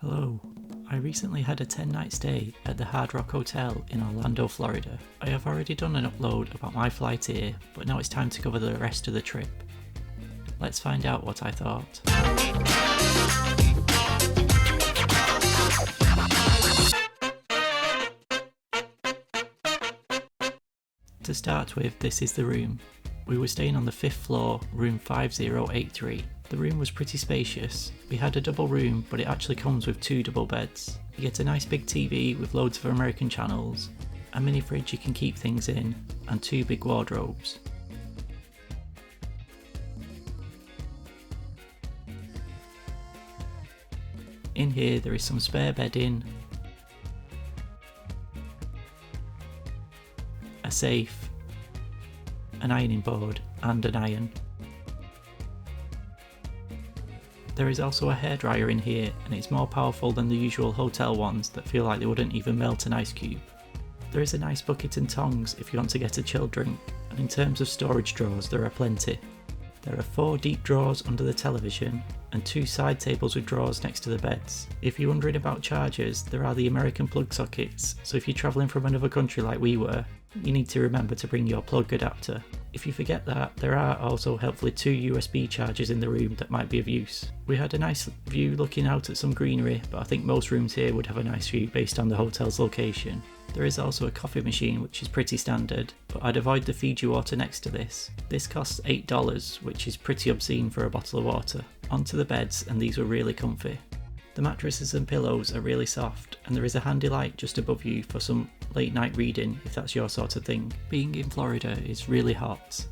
Hello. I recently had a 10-night stay at the Hard Rock Hotel in Orlando, Florida. I have already done an upload about my flight here, but now it's time to cover the rest of the trip. Let's find out what I thought. To start with, this is the room. We were staying on the 5th floor, room 5083. The room was pretty spacious. We had a double room, but it actually comes with 2 double beds. You get a nice big TV with loads of American channels, a mini fridge you can keep things in, and 2 big wardrobes. In here there is some spare bedding, a safe, an ironing board and an iron. There is also a hairdryer in here, and it's more powerful than the usual hotel ones that feel like they wouldn't even melt an ice cube. There is a nice bucket and tongs if you want to get a chilled drink, and in terms of storage drawers there are plenty. There are 4 deep drawers under the television and 2 side tables with drawers next to the beds. If you're wondering about chargers, there are the American plug sockets, so if you're travelling from another country like we were, you need to remember to bring your plug adapter. If you forget that, there are also helpfully 2 USB chargers in the room that might be of use. We had a nice view looking out at some greenery, but I think most rooms here would have a nice view based on the hotel's location. There is also a coffee machine which is pretty standard, but I'd avoid the Fiji water next to this. This costs $8, which is pretty obscene for a bottle of water. Onto the beds, and these were really comfy. The mattresses and pillows are really soft, and there is a handy light just above you for some late night reading if that's your sort of thing. Being in Florida is really hot,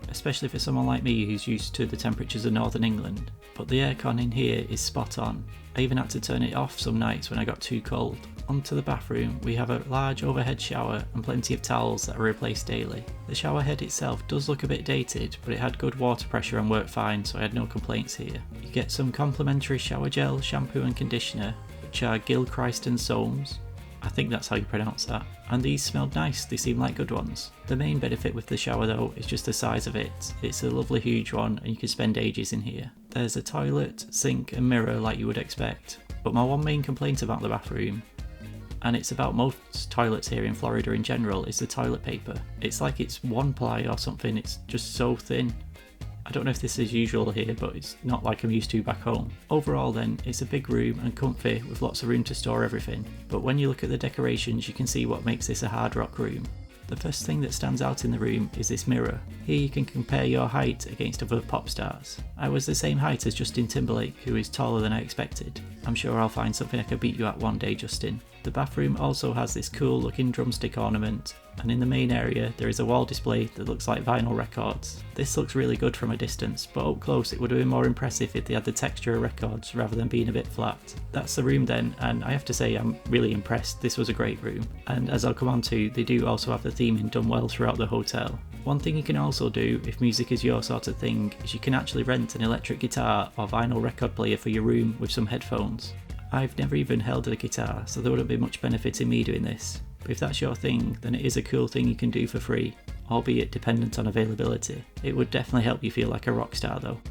especially for someone like me who's used to the temperatures of northern England, but the aircon in here is spot on. I even had to turn it off some nights when I got too cold. Onto the bathroom, we have a large overhead shower and plenty of towels that are replaced daily. The shower head itself does look a bit dated, but it had good water pressure and worked fine, so I had no complaints here. You get some complimentary shower gel, shampoo and conditioner, which are Gilchrist and Soames. I think that's how you pronounce that. And these smelled nice, they seem like good ones. The main benefit with the shower though is just the size of it. It's a lovely huge one and you can spend ages in here. There's a toilet, sink and mirror like you would expect. But my one main complaint about the bathroom, and it's about most toilets here in Florida in general, is the toilet paper. It's like it's 1 ply or something, it's just so thin. I don't know if this is usual here, but it's not like I'm used to back home. Overall then, it's a big room and comfy with lots of room to store everything. But when you look at the decorations, you can see what makes this a Hard Rock room. The first thing that stands out in the room is this mirror. Here you can compare your height against other pop stars. I was the same height as Justin Timberlake, who is taller than I expected. I'm sure I'll find something I can beat you at one day, Justin. The bathroom also has this cool looking drumstick ornament, and in the main area there is a wall display that looks like vinyl records. This looks really good from a distance, but up close it would have been more impressive if they had the texture of records rather than being a bit flat. That's the room then, and I have to say I'm really impressed. This was a great room, and as I'll come on to, they do also have the theming done well throughout the hotel. One thing you can also do, if music is your sort of thing, is you can actually rent an electric guitar or vinyl record player for your room with some headphones. I've never even held a guitar, so there wouldn't be much benefit in me doing this. But if that's your thing, then it is a cool thing you can do for free, albeit dependent on availability. It would definitely help you feel like a rock star though.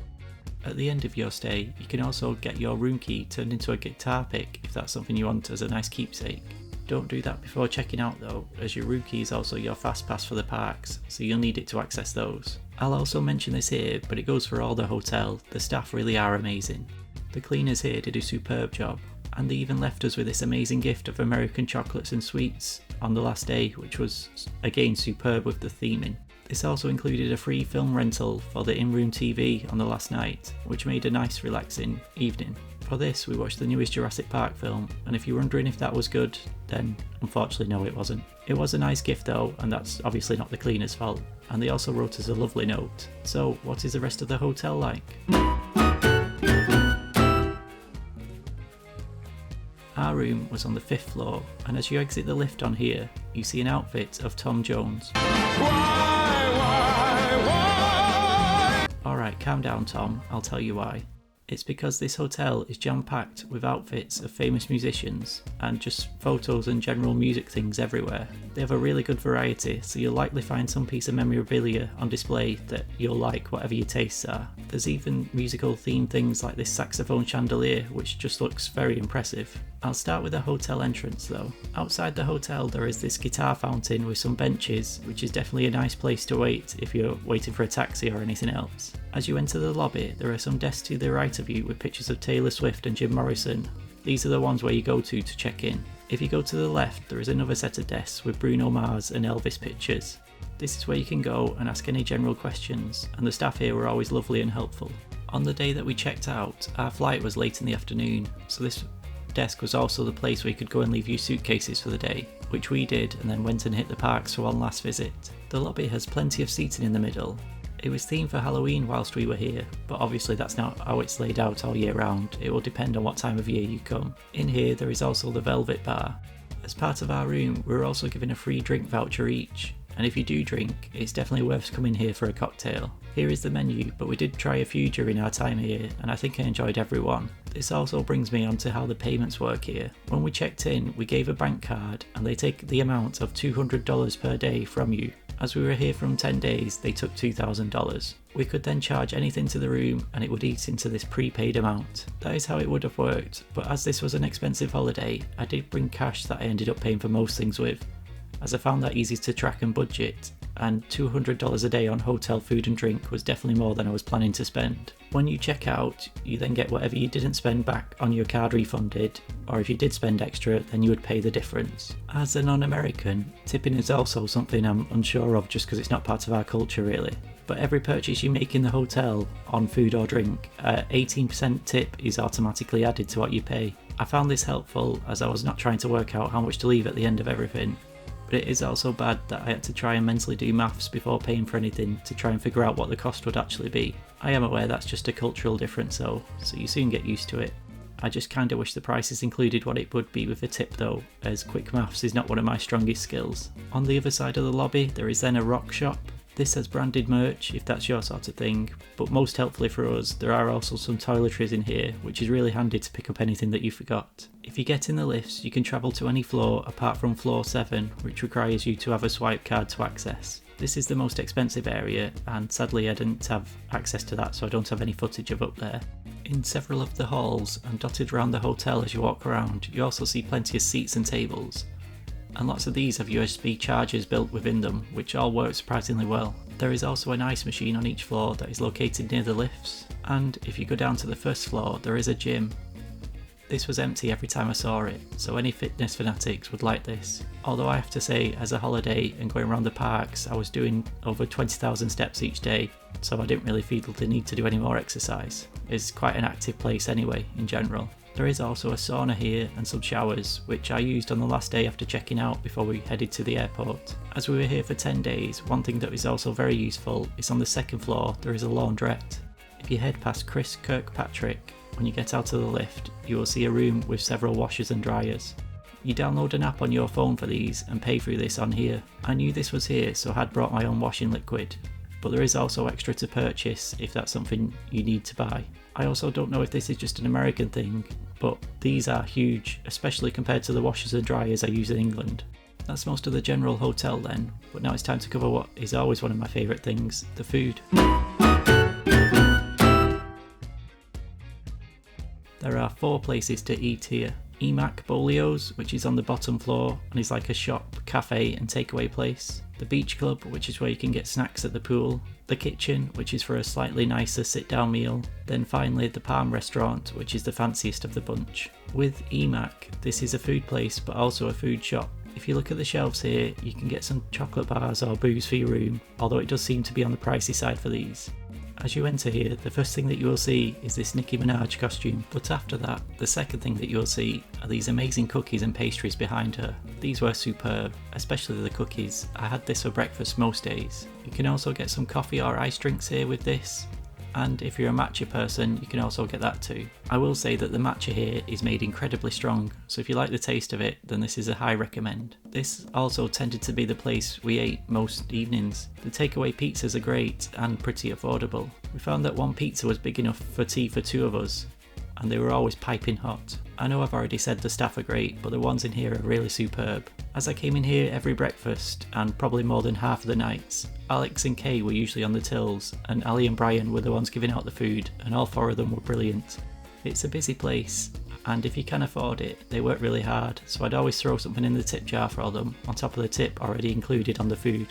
At the end of your stay, you can also get your room key turned into a guitar pick if that's something you want as a nice keepsake. Don't do that before checking out though, as your room key is also your fast pass for the parks, so you'll need it to access those. I'll also mention this here, but it goes for all the hotel. The staff really are amazing. The cleaners here did a superb job, and they even left us with this amazing gift of American chocolates and sweets on the last day, which was again superb with the theming. This also included a free film rental for the in-room TV on the last night, which made a nice relaxing evening. For this we watched the newest Jurassic Park film, and if you're wondering if that was good, then unfortunately no, it wasn't. It was a nice gift though, and that's obviously not the cleaner's fault, and they also wrote us a lovely note. So what is the rest of the hotel like? Our room was on the 5th floor, and as you exit the lift on here, you see an outfit of Tom Jones. Alright, calm down Tom, I'll tell you why. It's because this hotel is jam-packed with outfits of famous musicians and just photos and general music things everywhere. They have a really good variety, so you'll likely find some piece of memorabilia on display that you'll like whatever your tastes are. There's even musical themed things like this saxophone chandelier, which just looks very impressive. I'll start with the hotel entrance though. Outside the hotel there is this guitar fountain with some benches, which is definitely a nice place to wait if you're waiting for a taxi or anything else. As you enter the lobby, there are some desks to the right of you with pictures of Taylor Swift and Jim Morrison. These are the ones where you go to check in. If you go to the left, there is another set of desks with Bruno Mars and Elvis pictures. This is where you can go and ask any general questions, and the staff here were always lovely and helpful. On the day that we checked out, our flight was late in the afternoon, so this desk was also the place where you could go and leave your suitcases for the day, which we did and then went and hit the parks for one last visit. The lobby has plenty of seating in the middle. It was themed for Halloween whilst we were here, but obviously that's not how it's laid out all year round. It will depend on what time of year you come. In here there is also the Velvet Bar. As part of our room, we were also given a free drink voucher each, and if you do drink, it's definitely worth coming here for a cocktail. Here is the menu, but we did try a few during our time here, and I think I enjoyed every one. This also brings me on to how the payments work here. When we checked in, we gave a bank card, and they take the amount of $200 per day from you. As we were here from 10 days, they took $2,000. We could then charge anything to the room and it would eat into this prepaid amount. That is how it would have worked, but as this was an expensive holiday, I did bring cash that I ended up paying for most things with, as I found that easy to track and budget, and $200 a day on hotel food and drink was definitely more than I was planning to spend. When you check out, you then get whatever you didn't spend back on your card refunded, or if you did spend extra, then you would pay the difference. As a non-American, tipping is also something I'm unsure of just because it's not part of our culture really. But every purchase you make in the hotel on food or drink, 18% tip is automatically added to what you pay. I found this helpful as I was not trying to work out how much to leave at the end of everything. But it is also bad that I had to try and mentally do maths before paying for anything to try and figure out what the cost would actually be. I am aware that's just a cultural difference though, so you soon get used to it. I just kinda wish the prices included what it would be with a tip though, as quick maths is not one of my strongest skills. On the other side of the lobby there is then a rock shop. This has branded merch if that's your sort of thing, but most helpfully for us, there are also some toiletries in here, which is really handy to pick up anything that you forgot. If you get in the lifts, you can travel to any floor apart from floor 7, which requires you to have a swipe card to access. This is the most expensive area, and sadly I didn't have access to that, so I don't have any footage of up there. In several of the halls, and dotted around the hotel as you walk around, you also see plenty of seats and tables. And lots of these have USB chargers built within them, which all work surprisingly well. There is also an ice machine on each floor that is located near the lifts, and if you go down to the first floor there is a gym. This was empty every time I saw it, so any fitness fanatics would like this. Although I have to say, as a holiday and going around the parks, I was doing over 20,000 steps each day, so I didn't really feel the need to do any more exercise. It's quite an active place anyway, in general. There is also a sauna here and some showers, which I used on the last day after checking out before we headed to the airport. As we were here for 10 days, one thing that is also very useful is on the second floor there is a laundrette. If you head past Chris Kirkpatrick, when you get out of the lift, you will see a room with several washers and dryers. You download an app on your phone for these and pay through this on here. I knew this was here, so I had brought my own washing liquid, but there is also extra to purchase if that's something you need to buy. I also don't know if this is just an American thing, but these are huge, especially compared to the washers and dryers I use in England. That's most of the general hotel then, but now it's time to cover what is always one of my favourite things, the food. There are 4 places to eat here. Emac Bolio's, which is on the bottom floor and is like a shop, cafe and takeaway place. The Beach Club, which is where you can get snacks at the pool. The Kitchen, which is for a slightly nicer sit-down meal. Then finally the Palm Restaurant, which is the fanciest of the bunch. With Emac, this is a food place but also a food shop. If you look at the shelves here, you can get some chocolate bars or booze for your room, although it does seem to be on the pricey side for these. As you enter here, the first thing that you will see is this Nicki Minaj costume, but after that, the second thing that you will see are these amazing cookies and pastries behind her. These were superb, especially the cookies. I had this for breakfast most days. You can also get some coffee or iced drinks here with this. and if you're a matcha person you can also get that too. I will say that the matcha here is made incredibly strong, so if you like the taste of it then this is a high recommend. This also tended to be the place we ate most evenings. The takeaway pizzas are great and pretty affordable. We found that one pizza was big enough for tea for 2 of us, and they were always piping hot. I know I've already said the staff are great, but the ones in here are really superb. As I came in here every breakfast, and probably more than half of the nights, Alex and Kay were usually on the tills, and Ali and Brian were the ones giving out the food, and all 4 of them were brilliant. It's a busy place, and if you can afford it, they work really hard, so I'd always throw something in the tip jar for them, on top of the tip already included on the food.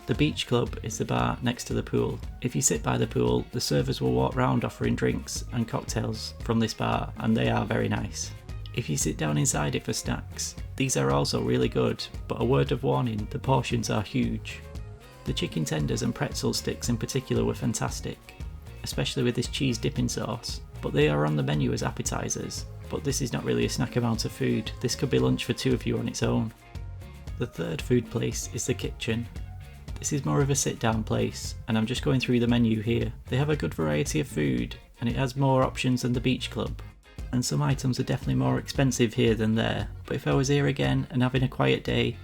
The Beach Club is the bar next to the pool. If you sit by the pool, the servers will walk round offering drinks and cocktails from this bar, and they are very nice. If you sit down inside it for snacks, these are also really good, but a word of warning, the portions are huge. The chicken tenders and pretzel sticks in particular were fantastic, especially with this cheese dipping sauce, but they are on the menu as appetizers. But this is not really a snack amount of food, this could be lunch for 2 of you on its own. The third food place is the kitchen. This is more of a sit down place, and I'm just going through the menu here. They have a good variety of food, and it has more options than the Beach Club. And some items are definitely more expensive here than there, but if I was here again and having a quiet day,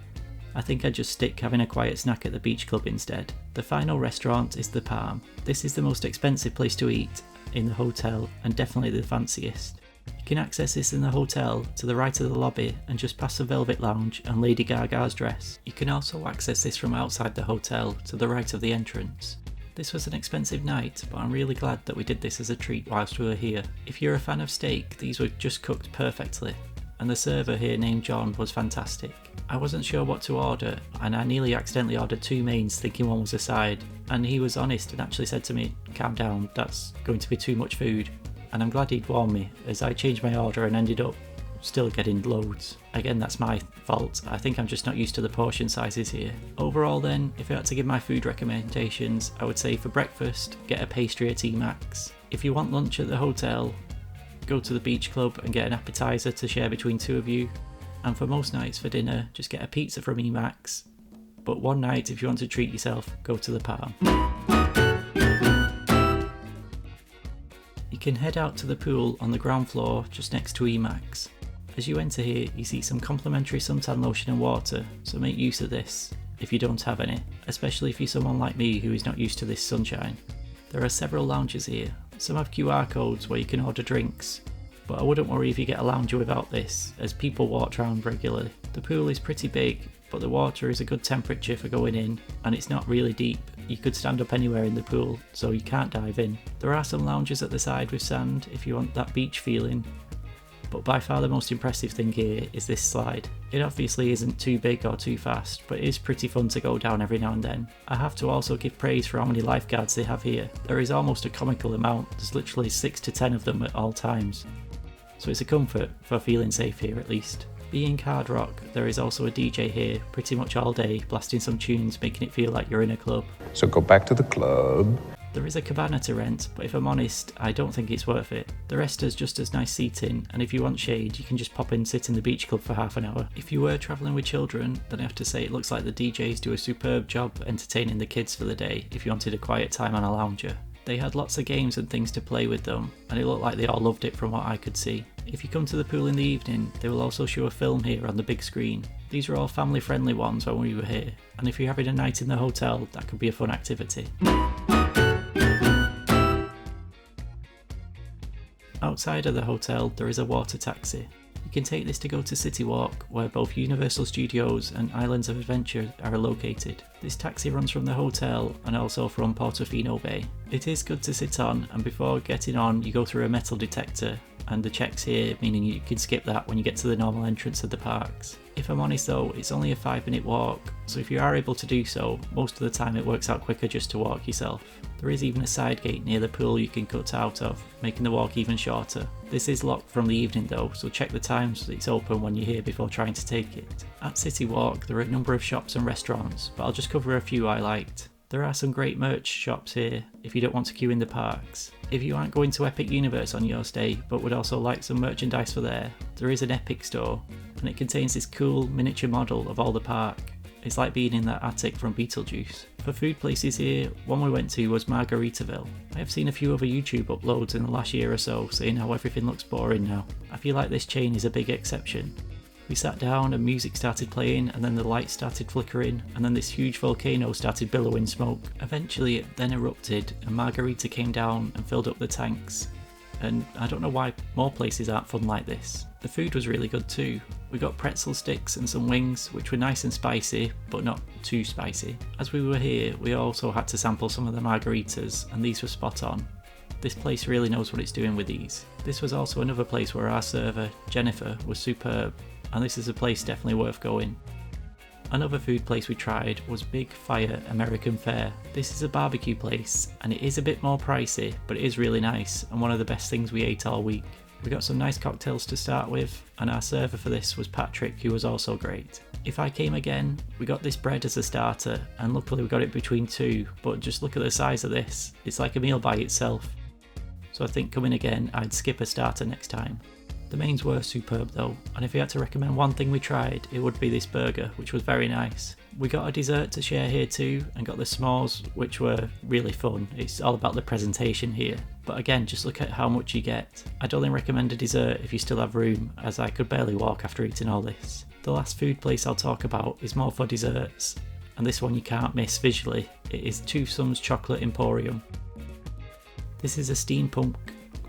I think I'd just stick having a quiet snack at the Beach Club instead. The final restaurant is the Palm. This is the most expensive place to eat in the hotel, and definitely the fanciest. You can access this in the hotel to the right of the lobby and just past the Velvet Lounge and Lady Gaga's dress. You can also access this from outside the hotel to the right of the entrance. This was an expensive night, but I'm really glad that we did this as a treat whilst we were here. If you're a fan of steak, these were just cooked perfectly, and the server here named John was fantastic. I wasn't sure what to order, and I nearly accidentally ordered 2 mains thinking one was a side, and he was honest and actually said to me, "Calm down, that's going to be too much food." And I'm glad he'd warned me, as I changed my order and ended up still getting loads. Again, that's my fault. I think I'm just not used to the portion sizes here. Overall then, if I had to give my food recommendations, I would say for breakfast, get a pastry at Emacs. If you want lunch at the hotel, go to the Beach Club and get an appetizer to share between 2 of you. And for most nights for dinner, just get a pizza from Emacs. But one night, if you want to treat yourself, go to the Palm. You can head out to the pool on the ground floor just next to Emacs. As you enter here, you see some complimentary suntan lotion and water, so make use of this if you don't have any, especially if you're someone like me who is not used to this sunshine. There are several lounges here. Some have QR codes where you can order drinks, but I wouldn't worry if you get a lounger without this, as people walk around regularly. The pool is pretty big, but the water is a good temperature for going in, and it's not really deep. You could stand up anywhere in the pool, so you can't dive in. There are some lounges at the side with sand if you want that beach feeling, but by far the most impressive thing here is this slide. It obviously isn't too big or too fast, but it is pretty fun to go down every now and then. I have to also give praise for how many lifeguards they have here. There is almost a comical amount, there's literally 6 to 10 of them at all times. So it's a comfort for feeling safe here at least. Being hard rock, there is also a DJ here pretty much all day, blasting some tunes, making it feel like you're in a club. So go back to the club. There is a cabana to rent, but if I'm honest, I don't think it's worth it. The rest is just as nice seating, and if you want shade, you can just pop in and sit in the beach club for half an hour. If you were travelling with children, then I have to say it looks like the DJs do a superb job entertaining the kids for the day if you wanted a quiet time on a lounger. They had lots of games and things to play with them, and it looked like they all loved it from what I could see. If you come to the pool in the evening, they will also show a film here on the big screen. These are all family friendly ones when we were here, and if you're having a night in the hotel, that could be a fun activity. Outside of the hotel, there is a water taxi. You can take this to go to City Walk, where both Universal Studios and Islands of Adventure are located. This taxi runs from the hotel and also from Portofino Bay. It is good to sit on, and before getting on you go through a metal detector, and the checks here meaning you can skip that when you get to the normal entrance of the parks. If I'm honest though, it's only a 5-minute walk, so if you are able to do so, most of the time it works out quicker just to walk yourself. There is even a side gate near the pool you can cut out of, making the walk even shorter. This is locked from the evening though, so check the times it's open when you're here before trying to take it. At City Walk there are a number of shops and restaurants, but I'll just cover a few I liked. There are some great merch shops here if you don't want to queue in the parks. If you aren't going to Epic Universe on your stay but would also like some merchandise for there is an Epic store, and it contains this cool miniature model of all the park. It's like being in that attic from Beetlejuice. For food places here, one we went to was Margaritaville. I have seen a few other YouTube uploads in the last year or so saying how everything looks boring now. I feel like this chain is a big exception. We sat down and music started playing, and then the lights started flickering, and then this huge volcano started billowing smoke. Eventually it then erupted and margarita came down and filled up the tanks. And I don't know why more places aren't fun like this. The food was really good too. We got pretzel sticks and some wings, which were nice and spicy, but not too spicy. As we were here, we also had to sample some of the margaritas, and these were spot on. This place really knows what it's doing with these. This was also another place where our server, Jennifer, was superb, and this is a place definitely worth going. Another food place we tried was Big Fire American Fare. This is a barbecue place, and it is a bit more pricey, but it is really nice and one of the best things we ate all week. We got some nice cocktails to start with, and our server for this was Patrick, who was also great. If I came again, we got this bread as a starter, and luckily we got it between two, but just look at the size of this, it's like a meal by itself. So I think coming again, I'd skip a starter next time. The mains were superb though, and if you had to recommend one thing we tried, it would be this burger, which was very nice. We got a dessert to share here too, and got the s'mores, which were really fun. It's all about the presentation here. But again, just look at how much you get. I'd only recommend a dessert if you still have room, as I could barely walk after eating all this. The last food place I'll talk about is more for desserts, and this one you can't miss visually. It is Two Sums Chocolate Emporium. This is a steampunk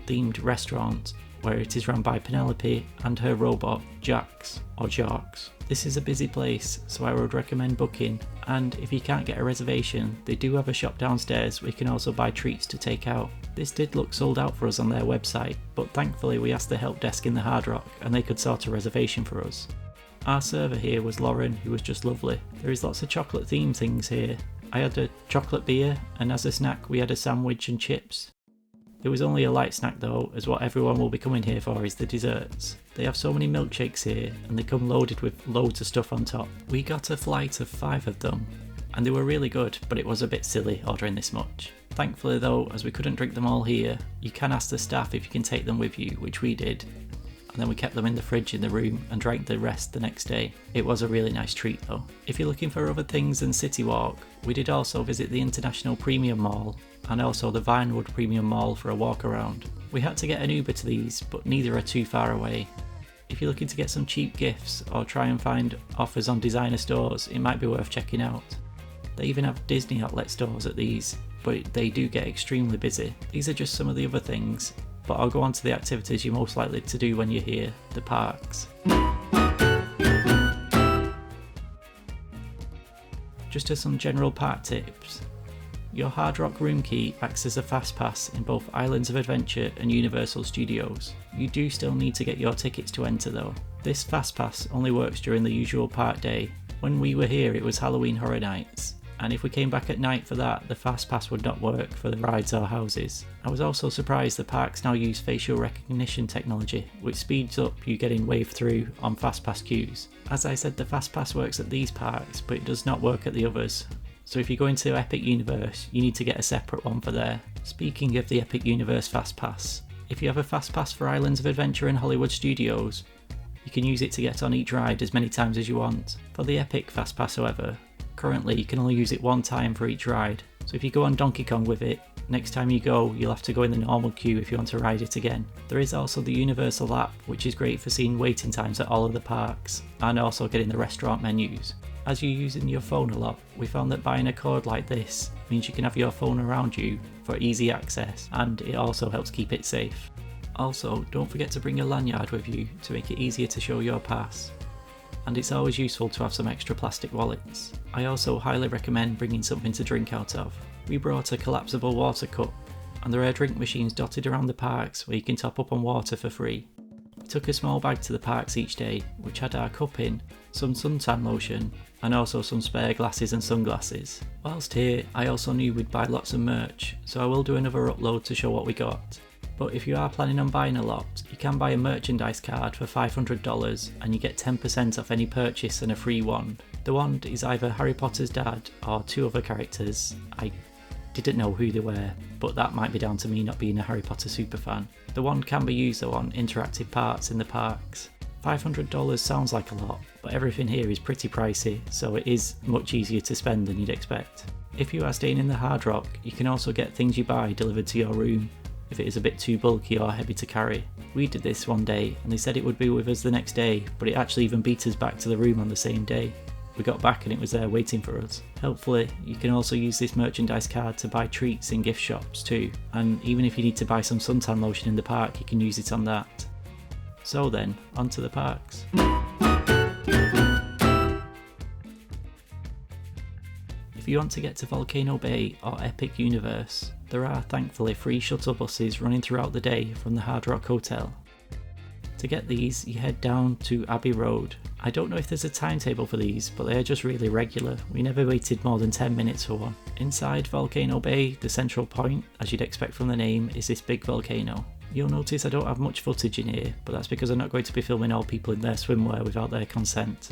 themed restaurant where it is run by Penelope and her robot Jax or Jarks. This is a busy place, so I would recommend booking, and if you can't get a reservation, they do have a shop downstairs where you can also buy treats to take out. This did look sold out for us on their website, but thankfully we asked the help desk in the Hard Rock and they could sort a reservation for us. Our server here was Lauren, who was just lovely. There is lots of chocolate themed things here. I had a chocolate beer, and as a snack we had a sandwich and chips. It was only a light snack though, as what everyone will be coming here for is the desserts. They have so many milkshakes here, and they come loaded with loads of stuff on top. We got a flight of 5 of them, and they were really good, but it was a bit silly ordering this much. Thankfully though, as we couldn't drink them all here, you can ask the staff if you can take them with you, which we did. And then we kept them in the fridge in the room and drank the rest the next day. It was a really nice treat though. If you're looking for other things than City Walk, we did also visit the International Premium Mall and also the Vinewood Premium Mall for a walk around. We had to get an Uber to these, but neither are too far away. If you're looking to get some cheap gifts or try and find offers on designer stores, it might be worth checking out. They even have Disney outlet stores at these, but they do get extremely busy. These are just some of the other things, but I'll go on to the activities you're most likely to do when you're here, the parks. Just as some general park tips, your Hard Rock room key acts as a fast pass in both Islands of Adventure and Universal Studios. You do still need to get your tickets to enter though. This fast pass only works during the usual park day. When we were here it was Halloween Horror Nights, and if we came back at night for that, the fast pass would not work for the rides or houses. I was also surprised the parks now use facial recognition technology, which speeds up you getting waved through on fast pass queues. As I said, the fast pass works at these parks, but it does not work at the others. So if you're going to Epic Universe, you need to get a separate one for there. Speaking of the Epic Universe fast pass, if you have a fast pass for Islands of Adventure and Hollywood Studios, you can use it to get on each ride as many times as you want. For the Epic fast pass however, currently you can only use it one time for each ride. So if you go on Donkey Kong with it, next time you go you'll have to go in the normal queue if you want to ride it again. There is also the Universal app, which is great for seeing waiting times at all of the parks and also getting the restaurant menus. As you're using your phone a lot, we found that buying a code like this means you can have your phone around you for easy access, and it also helps keep it safe. Also, don't forget to bring a lanyard with you to make it easier to show your pass. And it's always useful to have some extra plastic wallets. I also highly recommend bringing something to drink out of. We brought a collapsible water cup, and there are drink machines dotted around the parks where you can top up on water for free. We took a small bag to the parks each day, which had our cup in, some suntan lotion, and also some spare glasses and sunglasses. Whilst here, I also knew we'd buy lots of merch, so I will do another upload to show what we got. But if you are planning on buying a lot, you can buy a merchandise card for $500 and you get 10% off any purchase and a free wand. The wand is either Harry Potter's dad or 2 other characters. I didn't know who they were, but that might be down to me not being a Harry Potter superfan. The wand can be used though on interactive parts in the parks. $500 sounds like a lot, but everything here is pretty pricey, so it is much easier to spend than you'd expect. If you are staying in the Hard Rock, you can also get things you buy delivered to your room if it is a bit too bulky or heavy to carry. We did this one day and they said it would be with us the next day, but it actually even beat us back to the room on the same day. We got back and it was there waiting for us. Helpfully, you can also use this merchandise card to buy treats in gift shops too, and even if you need to buy some suntan lotion in the park, you can use it on that. So then, on to the parks. If you want to get to Volcano Bay or Epic Universe, there are thankfully free shuttle buses running throughout the day from the Hard Rock Hotel. To get these, you head down to Abbey Road. I don't know if there's a timetable for these, but they are just really regular. We never waited more than 10 minutes for one. Inside Volcano Bay, the central point, as you'd expect from the name, is this big volcano. You'll notice I don't have much footage in here, but that's because I'm not going to be filming all people in their swimwear without their consent.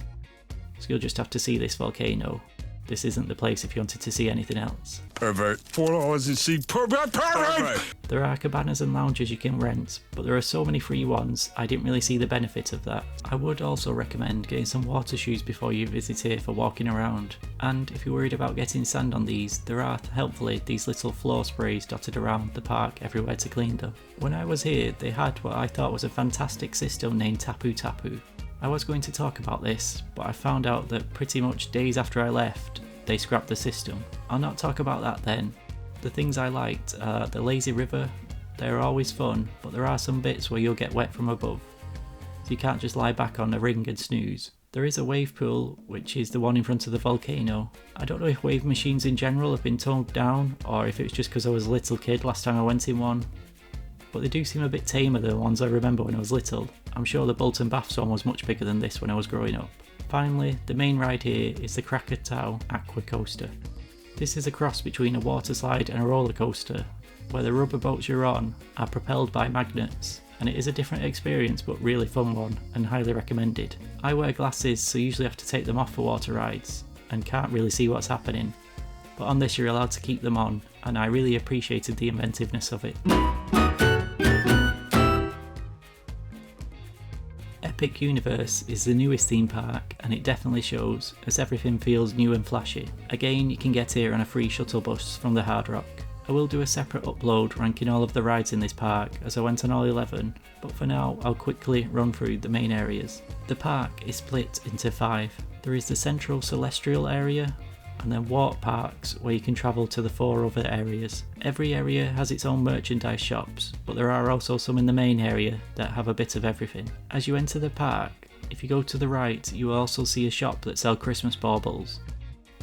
So you'll just have to see this volcano. This isn't the place if you wanted to see anything else. Pervert. $4 a seat. Pervert! There are cabanas and lounges you can rent, but there are so many free ones, I didn't really see the benefit of that. I would also recommend getting some water shoes before you visit here for walking around. And if you're worried about getting sand on these, there are helpfully these little floor sprays dotted around the park everywhere to clean them. When I was here, they had what I thought was a fantastic system named Tapu Tapu. I was going to talk about this, but I found out that pretty much days after I left, they scrapped the system. I'll not talk about that then. The things I liked are the lazy river. They're always fun, but there are some bits where you'll get wet from above, so you can't just lie back on a ring and snooze. There is a wave pool, which is the one in front of the volcano. I don't know if wave machines in general have been toned down, or if it's just because I was a little kid last time I went in one, but they do seem a bit tamer than the ones I remember when I was little. I'm sure the Bolton Baths one was much bigger than this when I was growing up. Finally, the main ride here is the Krakatoa Aqua Coaster. This is a cross between a water slide and a roller coaster, where the rubber boats you're on are propelled by magnets, and it is a different experience but really fun one and highly recommended. I wear glasses, so usually have to take them off for water rides and can't really see what's happening, but on this you're allowed to keep them on, and I really appreciated the inventiveness of it. Epic Universe is the newest theme park, and it definitely shows, as everything feels new and flashy. Again, you can get here on a free shuttle bus from the Hard Rock. I will do a separate upload ranking all of the rides in this park as I went on all 11, but for now I'll quickly run through the main areas. The park is split into 5. There is the central celestial area, and then walk parks where you can travel to the 4 other areas. Every area has its own merchandise shops, but there are also some in the main area that have a bit of everything. As you enter the park, if you go to the right, you will also see a shop that sells Christmas baubles.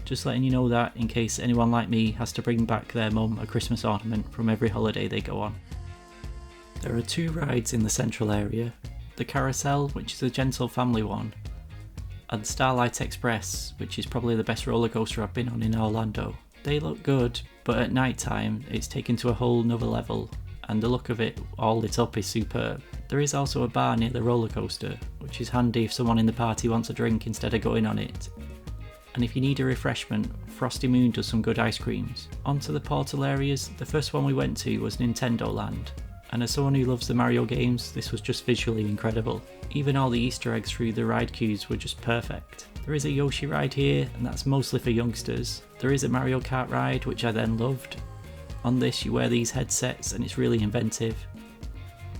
Just letting you know that in case anyone like me has to bring back their mum a Christmas ornament from every holiday they go on. There are 2 rides in the central area, the Carousel, which is a gentle family one, and Starlight Express, which is probably the best roller coaster I've been on in Orlando. They look good, but at night time it's taken to a whole nother level, and the look of it all lit up is superb. There is also a bar near the roller coaster, which is handy if someone in the party wants a drink instead of going on it. And if you need a refreshment, Frosty Moon does some good ice creams. Onto the portal areas, the first one we went to was Nintendo Land, and as someone who loves the Mario games, this was just visually incredible. Even all the Easter eggs through the ride queues were just perfect. There is a Yoshi ride here, and that's mostly for youngsters. There is a Mario Kart ride, which I then loved. On this you wear these headsets and it's really inventive.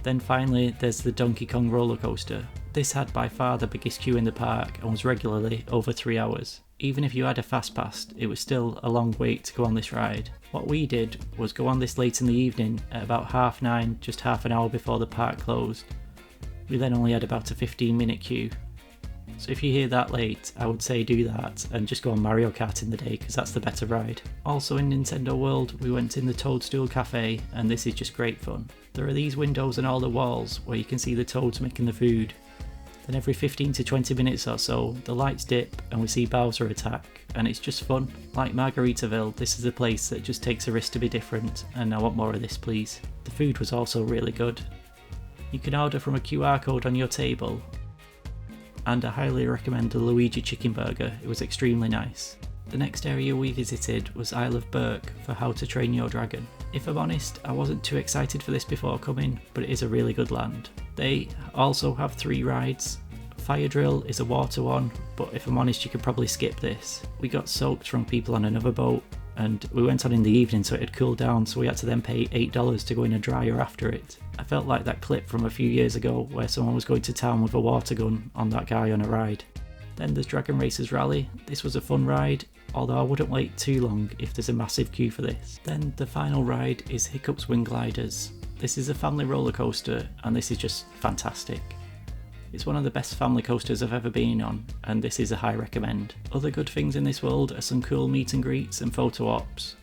Then finally there's the Donkey Kong roller coaster. This had by far the biggest queue in the park and was regularly over 3 hours. Even if you had a fast pass, it was still a long wait to go on this ride. What we did was go on this late in the evening at about 9:30, just half an hour before the park closed. We then only had about a 15-minute queue. So if you hear that late, I would say do that and just go on Mario Kart in the day because that's the better ride. Also in Nintendo World, we went in the Toadstool Cafe, and this is just great fun. There are these windows on all the walls where you can see the toads making the food. Then every 15 to 20 minutes or so, the lights dip and we see Bowser attack, and it's just fun. Like Margaritaville, this is a place that just takes a risk to be different, and I want more of this please. The food was also really good. You can order from a QR code on your table, and I highly recommend the Luigi Chicken Burger, it was extremely nice. The next area we visited was Isle of Berk for How to Train Your Dragon. If I'm honest, I wasn't too excited for this before coming, but it is a really good land. They also have 3 rides, Fire Drill is a water one, but if I'm honest you could probably skip this. We got soaked from people on another boat, and we went on in the evening so it had cooled down, so we had to then pay $8 to go in a dryer after it. I felt like that clip from a few years ago where someone was going to town with a water gun on that guy on a ride. Then there's Dragon Racers Rally. This was a fun ride, although I wouldn't wait too long if there's a massive queue for this. Then the final ride is Hiccup's Wing Gliders. This is a family roller coaster and this is just fantastic. It's one of the best family coasters I've ever been on, and this is a high recommend. Other good things in this world are some cool meet and greets and photo ops.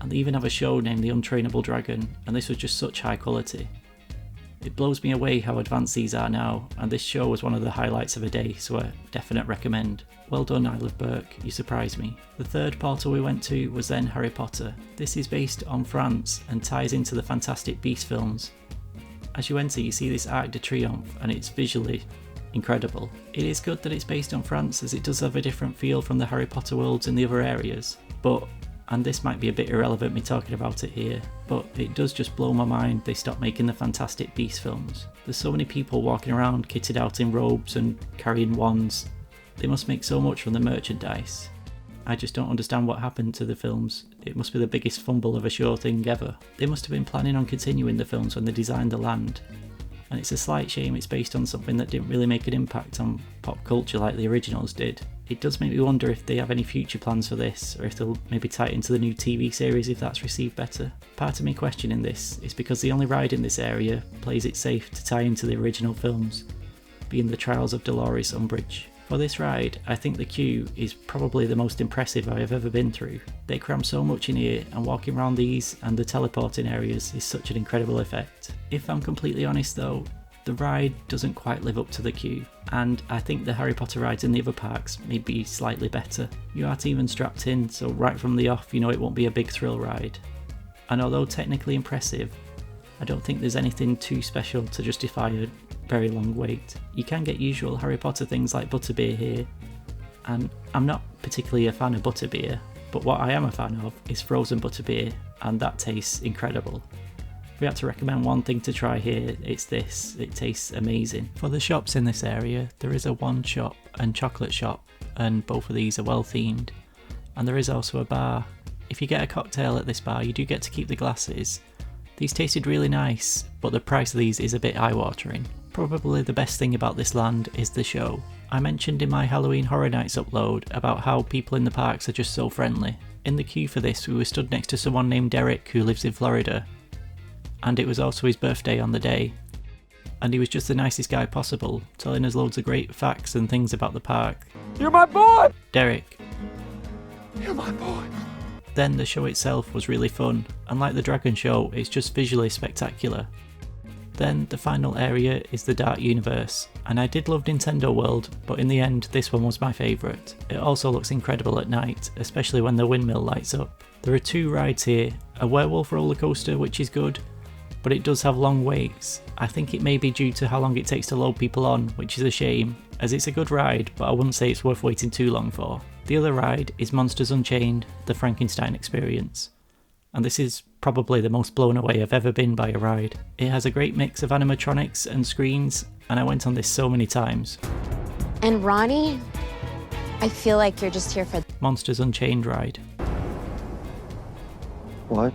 And they even have a show named The Untrainable Dragon, and this was just such high quality. It blows me away how advanced these are now, and this show was one of the highlights of a day, so a definite recommend. Well done Isle of Berk, you surprised me. The third portal we went to was then Harry Potter. This is based on France and ties into the Fantastic Beasts films. As you enter you see this Arc de Triomphe and it's visually incredible. It is good that it's based on France as it does have a different feel from the Harry Potter worlds in the other areas, but, and this might be a bit irrelevant me talking about it here, but it does just blow my mind they stopped making the Fantastic Beasts films. There's so many people walking around kitted out in robes and carrying wands. They must make so much from the merchandise. I just don't understand what happened to the films. It must be the biggest fumble of a show thing ever. They must have been planning on continuing the films when they designed the land. And it's a slight shame it's based on something that didn't really make an impact on pop culture like the originals did. It does make me wonder if they have any future plans for this, or if they'll maybe tie it into the new TV series if that's received better. Part of me questioning this is because the only ride in this area plays it safe to tie into the original films, being the Trials of Dolores Umbridge. For this ride, I think the queue is probably the most impressive I have ever been through. They cram so much in here, and walking around these and the teleporting areas is such an incredible effect. If I'm completely honest though, the ride doesn't quite live up to the queue, and I think the Harry Potter rides in the other parks may be slightly better. You aren't even strapped in, so right from the off you know it won't be a big thrill ride. And although technically impressive, I don't think there's anything too special to justify a very long wait. You can get usual Harry Potter things like butterbeer here, and I'm not particularly a fan of butterbeer, but what I am a fan of is frozen butterbeer, and that tastes incredible. If we had to recommend one thing to try here, it's this. It tastes amazing. For the shops in this area, there is a wand shop and chocolate shop, and both of these are well themed. And there is also a bar. If you get a cocktail at this bar, you do get to keep the glasses. These tasted really nice, but the price of these is a bit eye-watering. Probably the best thing about this land is the show. I mentioned in my Halloween Horror Nights upload about how people in the parks are just so friendly. In the queue for this we were stood next to someone named Derek who lives in Florida, and it was also his birthday on the day. And he was just the nicest guy possible, telling us loads of great facts and things about the park. You're my boy! Derek. You're my boy! Then the show itself was really fun, and like the Dragon Show, it's just visually spectacular. Then the final area is the Dark Universe, and I did love Nintendo World, but in the end this one was my favourite. It also looks incredible at night, especially when the windmill lights up. There are two rides here, a werewolf roller coaster which is good, but it does have long waits. I think it may be due to how long it takes to load people on, which is a shame, as it's a good ride, but I wouldn't say it's worth waiting too long for. The other ride is Monsters Unchained, the Frankenstein experience, and this is probably the most blown away I've ever been by a ride. It has a great mix of animatronics and screens, and I went on this so many times. And Ronnie, I feel like you're just here for Monsters Unchained ride. What?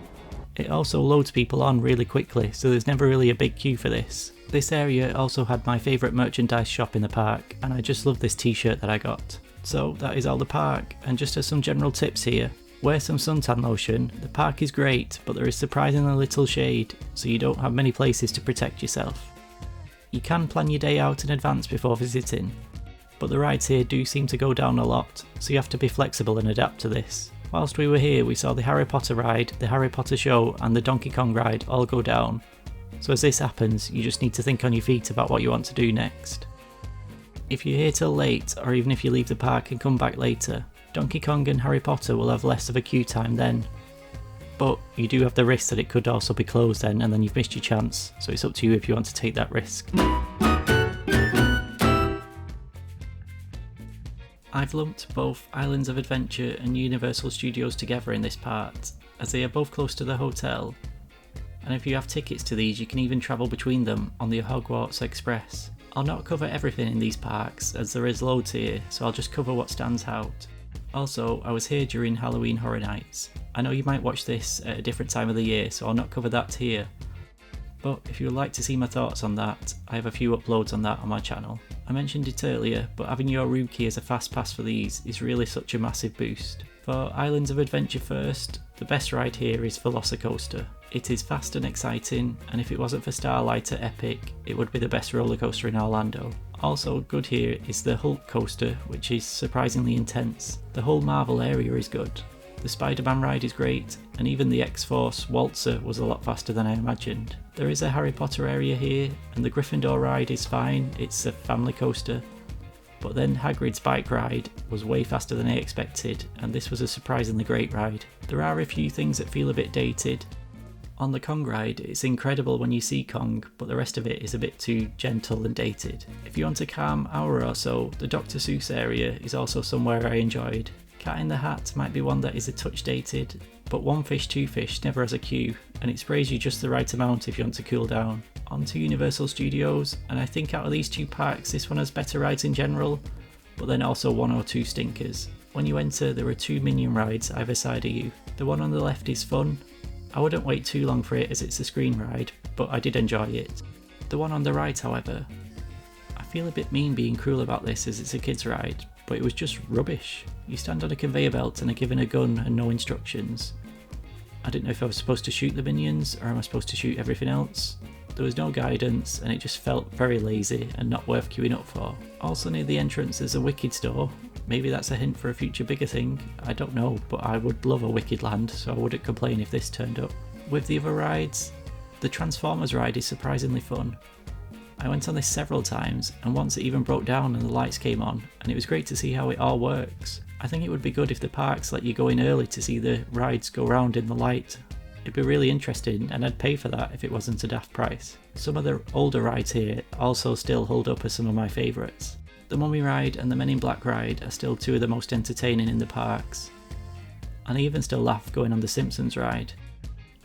It also loads people on really quickly, so there's never really a big queue for this. This area also had my favourite merchandise shop in the park, and I just love this t-shirt that I got. So that is all the park, and just as some general tips here, wear some suntan lotion. The park is great, but there is surprisingly little shade, so you don't have many places to protect yourself. You can plan your day out in advance before visiting, but the rides here do seem to go down a lot, so you have to be flexible and adapt to this. Whilst we were here we saw the Harry Potter ride, the Harry Potter show and the Donkey Kong ride all go down, so as this happens you just need to think on your feet about what you want to do next. If you're here till late, or even if you leave the park and come back later, Donkey Kong and Harry Potter will have less of a queue time then, but you do have the risk that it could also be closed then and then you've missed your chance, so it's up to you if you want to take that risk. I've lumped both Islands of Adventure and Universal Studios together in this part, as they are both close to the hotel, and if you have tickets to these you can even travel between them on the Hogwarts Express. I'll not cover everything in these parks as there is loads here, so I'll just cover what stands out. Also, I was here during Halloween Horror Nights. I know you might watch this at a different time of the year, so I'll not cover that here. But if you would like to see my thoughts on that, I have a few uploads on that on my channel. I mentioned it earlier, but having your room key as a fast pass for these is really such a massive boost. For Islands of Adventure first, the best ride here is Velocicoaster. It is fast and exciting, and if it wasn't for Starlight at Epic, it would be the best roller coaster in Orlando. Also good here is the Hulk coaster, which is surprisingly intense. The whole Marvel area is good. The Spider-Man ride is great, and even the X-Force Waltzer was a lot faster than I imagined. There is a Harry Potter area here, and the Gryffindor ride is fine, it's a family coaster. But then Hagrid's bike ride was way faster than I expected, and this was a surprisingly great ride. There are a few things that feel a bit dated. On the Kong ride, it's incredible when you see Kong, but the rest of it is a bit too gentle and dated. If you want a calm hour or so, the Dr. Seuss area is also somewhere I enjoyed. Cat in the Hat might be one that is a touch dated, but One Fish Two Fish never has a queue, and it sprays you just the right amount if you want to cool down. On to Universal Studios, and I think out of these two parks this one has better rides in general, but then also one or two stinkers. When you enter, there are two Minion rides either side of you. The one on the left is fun. I wouldn't wait too long for it as it's a screen ride, but I did enjoy it. The one on the right, however, I feel a bit mean being cruel about this as it's a kids ride, but it was just rubbish. You stand on a conveyor belt and are given a gun and no instructions. I didn't know if I was supposed to shoot the minions or am I supposed to shoot everything else. There was no guidance and it just felt very lazy and not worth queuing up for. Also near the entrance there's a Wicked store. Maybe that's a hint for a future bigger thing, I don't know, but I would love a Wicked Land, so I wouldn't complain if this turned up. With the other rides, the Transformers ride is surprisingly fun. I went on this several times, and once it even broke down and the lights came on, and it was great to see how it all works. I think it would be good if the parks let you go in early to see the rides go round in the light. It'd be really interesting, and I'd pay for that if it wasn't a daft price. Some of the older rides here also still hold up as some of my favourites. The Mummy ride and the Men in Black ride are still two of the most entertaining in the parks. And I even still laugh going on the Simpsons ride.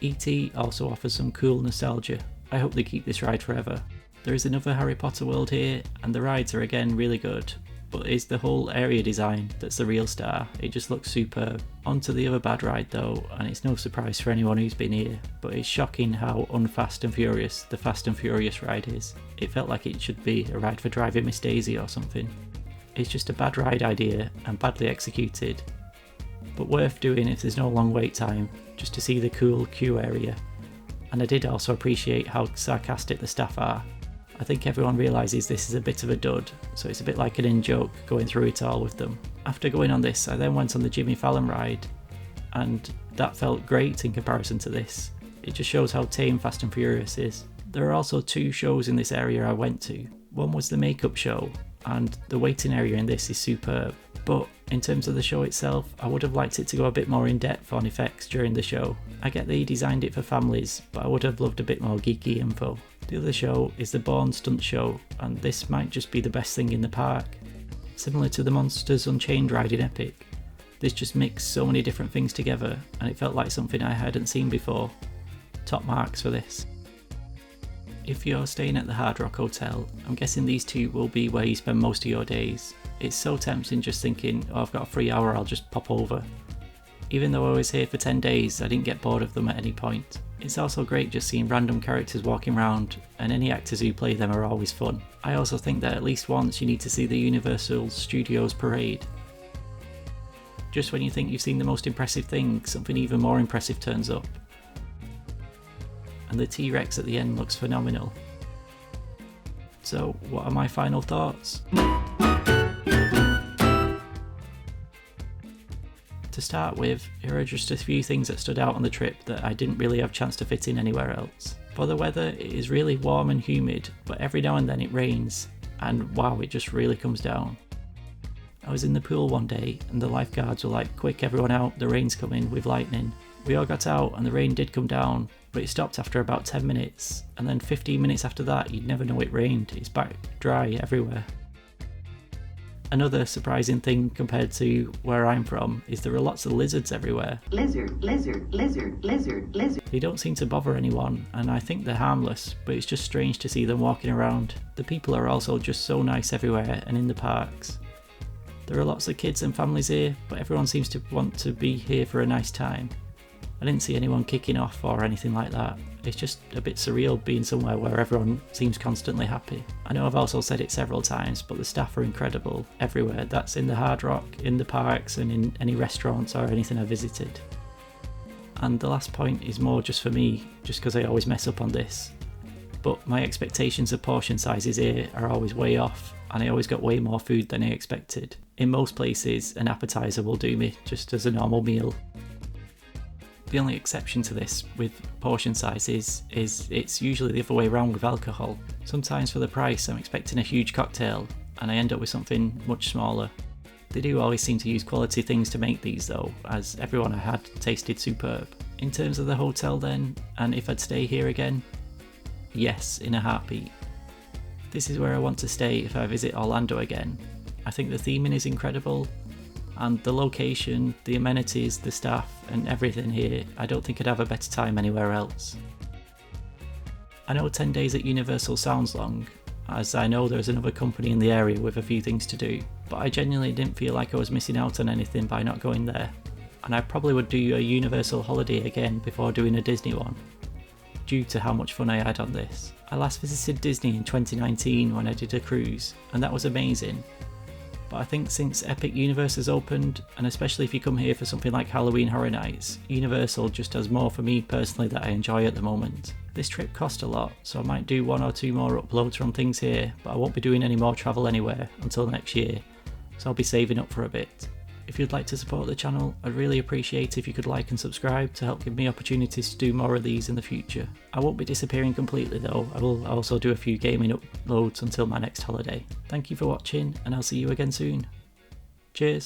E.T. also offers some cool nostalgia. I hope they keep this ride forever. There is another Harry Potter world here, and the rides are again really good, but it's the whole area design that's the real star. It just looks superb. On to the other bad ride though, and it's no surprise for anyone who's been here, but it's shocking how unfast and furious the Fast and Furious ride is. It felt like it should be a ride for driving Miss Daisy or something. It's just a bad ride idea and badly executed, but worth doing if there's no long wait time, just to see the cool queue area. And I did also appreciate how sarcastic the staff are. I think everyone realises this is a bit of a dud, so it's a bit like an in-joke going through it all with them. After going on this, I then went on the Jimmy Fallon ride, and that felt great in comparison to this. It just shows how tame Fast and Furious is. There are also two shows in this area I went to. One was the makeup show, and the waiting area in this is superb. But in terms of the show itself, I would have liked it to go a bit more in depth on effects during the show. I get that he designed it for families, but I would have loved a bit more geeky info. The other show is the Bourne Stunt Show, and this might just be the best thing in the park. Similar to the Monsters Unchained ride in Epic, this just mixed so many different things together, and it felt like something I hadn't seen before. Top marks for this. If you're staying at the Hard Rock Hotel, I'm guessing these two will be where you spend most of your days. It's so tempting just thinking, oh, I've got a free hour, I'll just pop over. Even though I was here for 10 days, I didn't get bored of them at any point. It's also great just seeing random characters walking around, and any actors who play them are always fun. I also think that at least once you need to see the Universal Studios parade. Just when you think you've seen the most impressive thing, something even more impressive turns up. And the T-Rex at the end looks phenomenal. So, what are my final thoughts? To start with, here are just a few things that stood out on the trip that I didn't really have a chance to fit in anywhere else. For the weather, it is really warm and humid, but every now and then it rains, and wow, it just really comes down. I was in the pool one day, and the lifeguards were like, quick everyone out, the rain's coming with lightning. We all got out and the rain did come down, but it stopped after about 10 minutes, and then 15 minutes after that you'd never know it rained. It's back dry everywhere. Another surprising thing compared to where I'm from is there are lots of lizards everywhere. Lizard, lizard, lizard, lizard, lizard. They don't seem to bother anyone, and I think they're harmless, but it's just strange to see them walking around. The people are also just so nice everywhere and in the parks. There are lots of kids and families here, but everyone seems to want to be here for a nice time. I didn't see anyone kicking off or anything like that. It's just a bit surreal being somewhere where everyone seems constantly happy. I know I've also said it several times, but the staff are incredible everywhere. That's in the Hard Rock, in the parks, and in any restaurants or anything I visited. And the last point is more just for me, just because I always mess up on this. But my expectations of portion sizes here are always way off, and I always got way more food than I expected. In most places, an appetizer will do me just as a normal meal. The only exception to this with portion sizes is it's usually the other way around with alcohol. Sometimes for the price I'm expecting a huge cocktail and I end up with something much smaller. They do always seem to use quality things to make these though, as everyone I had tasted superb. In terms of the hotel then, and if I'd stay here again, yes, in a heartbeat. This is where I want to stay if I visit Orlando again. I think the theming is incredible, and the location, the amenities, the staff and everything here, I don't think I'd have a better time anywhere else. I know 10 days at Universal sounds long, as I know there's another company in the area with a few things to do, but I genuinely didn't feel like I was missing out on anything by not going there, and I probably would do a Universal holiday again before doing a Disney one, due to how much fun I had on this. I last visited Disney in 2019 when I did a cruise, and that was amazing. But I think since Epic Universe has opened, and especially if you come here for something like Halloween Horror Nights, Universal just does more for me personally that I enjoy at the moment. This trip cost a lot, so I might do 1 or 2 more uploads from things here, but I won't be doing any more travel anywhere until next year, so I'll be saving up for a bit. If you'd like to support the channel, I'd really appreciate if you could like and subscribe to help give me opportunities to do more of these in the future. I won't be disappearing completely though, I will also do a few gaming uploads until my next holiday. Thank you for watching, and I'll see you again soon. Cheers!